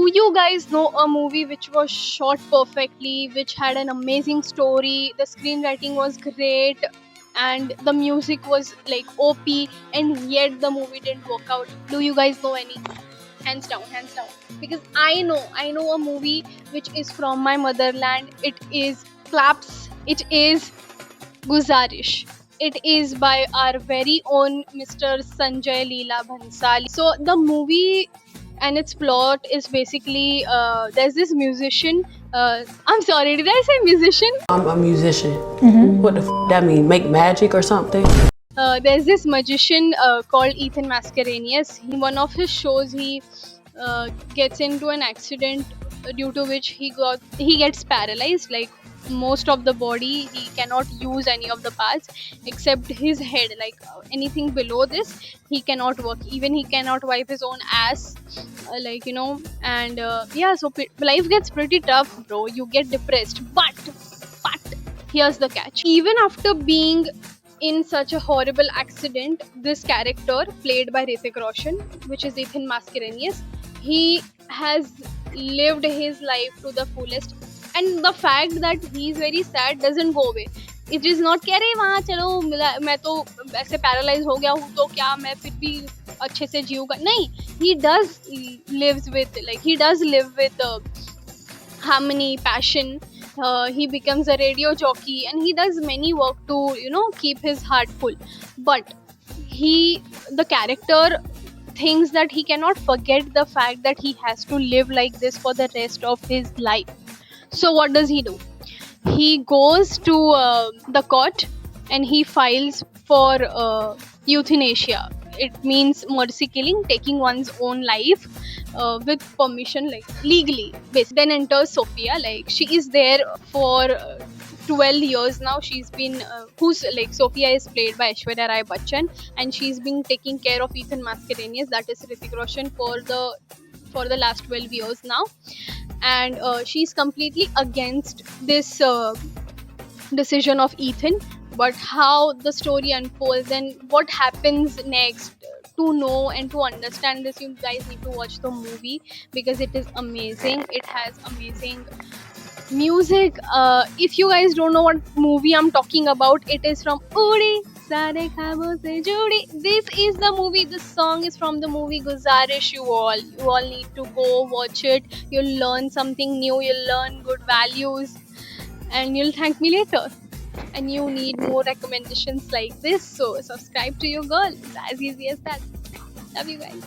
Do you guys know a movie which was shot perfectly, which had an amazing story, the screenwriting was great, and the music was like OP, and yet the movie didn't work out? Do you guys know any? Hands down, hands down. Because I know a movie which is from my motherland. It is Claps. It is Guzarish. It is by our very own Mr. Sanjay Leela Bhansali. So the movie and its plot is basically there's this musician. I'm sorry, did I say musician? I'm a musician. What the that mean? Make magic or something? There's this magician called Ethan Mascarenhas. In one of his shows, he gets into an accident due to which he gets paralyzed. Like most of the body, he cannot use any of the parts except his head. Like anything below this, he cannot work. Even he cannot wipe his own ass. And yeah, so life gets pretty tough, bro. You get depressed, but here's the catch. Even after being in such a horrible accident, this character played by Hrithik Roshan, which is Ethan Mascarenhas, he has lived his life to the fullest, and the fact that he is very sad doesn't go away. It is not कि अरे वहाँ चलो मैं तो ऐसे paralyse हो गया हूँ तो क्या मैं फिर भी अच्छे से जीऊँगा, नहीं. He does live with harmony, passion. He becomes a radio jockey and he does many work to keep his heart full. But the character thinks that he cannot forget the fact that he has to live like this for the rest of his life. So what does he do? He goes to the court and he files for euthanasia. It means mercy killing, taking one's own life with permission, like legally. Basically. Then enters Sophia. Like she is there for 12 years now. She's been Sophia is played by Aishwarya Rai Bachchan, and she's been taking care of Ethan Mascarenhas, that is Hrithik Roshan, for the last 12 years now. And she's completely against this decision of Ethan. But how the story unfolds and what happens next, to know and to understand this, you guys need to watch the movie because it is amazing. It has amazing music. If you guys don't know what movie I'm talking about, it is from Udi Sare Khabo Se Judi. This is the movie. This song is from the movie Guzarish. You all need to go watch it. You'll learn something new. You'll learn good values, and you'll thank me later. And you need more recommendations like this, so subscribe to your girl. It's as easy as that. Love you guys.